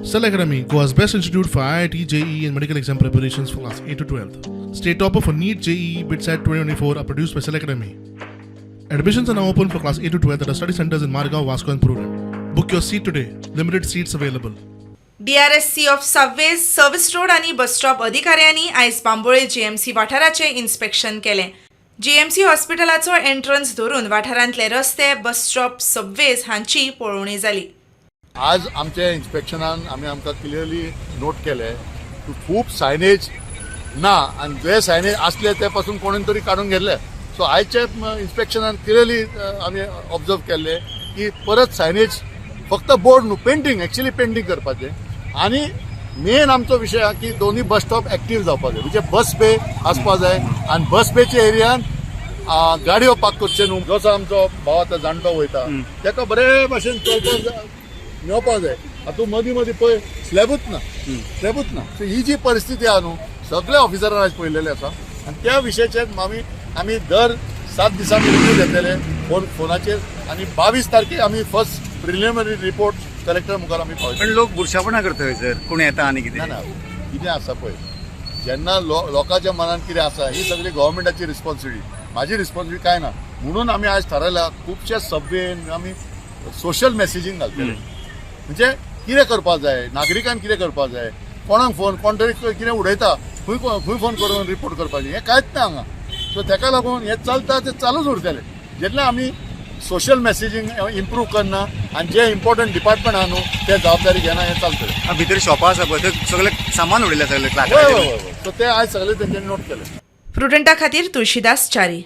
Cell Academy, Goa's best institute for IIT, JEE and medical exam preparations for class 8 to 12th. State topper for NEET, JEE, BITSAT 2024 are produced by Cell Academy. Admissions are now open for class 8 to 12th at our study centers in Margao, Vasco and Pururem. Book your seat today. Limited seats available. DRSC of subways service road आणि bus stop अधिकाऱ्यांनी आयज Bambolim GMC वाठाराचे inspection केले. GMC हॉस्पिटलाचो entrance धरून वाठारांतले रस्ते, bus stop, subways हांची पळोवणी जाली. आज आमच्या इन्स्पेक्शनान आमकां क्लियरली नोट केले की खूब सायनेज ना आनी जे सायनेज असले ते पासून कोणीन तरी काडून घेतले. सो आयचे इन्स्पेक्शनान क्लियरली आमी ऑब्जर्व केले की परत सायनेज फक्त बोर्ड न्हू, पेंटींग एक्चुअली पेंटींग करपाचें. आनी मेन आमचो विशय हा की दोन्ही बस स्टॉप एक्टीव जावपाक जाय, म्हणजे बस बे आसपाक जाय आनी बस बेच्या एरियान गाडयो पार्क करचे न्हू. जसो आमचो भाव आतां जाणटो वयता तेका बरे भाशेन चलपाक मेळपाक जाय. हातूंत मदीं मदीं पळय स्लॅबूच ना. सो ही जी परिस्थिती आहा न्हू सगळे ऑफिसरान आयज पळयलेले आसा आनी त्या विशयाचेर आमी दर 7 दिसांनी रिव्यू घेतलेले फोनाचेर आनी 22 तारखेक आमी फर्स्ट प्रिलिमिनरी रिपोर्ट कलेक्टर मुखार आमी पावयतले. पण लोक बुरशापणा करतात सर, कोण येता आनी कितें ना कितें आसा पळय, जेन्ना लोकांच्या मनान कितें आसा ही सगळी गव्हर्मेंटाची रिस्पॉन्सिबिलिटी, म्हाजी रिस्पॉन्सिबिलिटी काय ना. म्हणून आमी आयज थारायला खुबशे सबवेन आमी सोशल मेसेजींग घालतले. म्हणजे कितें करपाक जाय, नागरिकान कितें करपाक जाय, कोणाक फोन कोण तरी कितें उडयता खंय फोन करून रिपोर्ट करपाचें हें कांयच ना हांगा. सो ताका लागून हें चलता तें चालूच उरतलें. जेन्ना आमी सोशल मेसेजींग इम्प्रूव करना आनी जे इम्पॉर्टंट डिपार्टमेंट आहा न्हू ते जबाबदारी घेना हें चलतलें. भितर शॉपां आसा पळय थंय सगळे सामान उडयलें सगळें हय. सो ते आयज सगळे तेंच्यांनी नोट केलें. प्रुडंटा खातीर तुळशीदास च्यारी.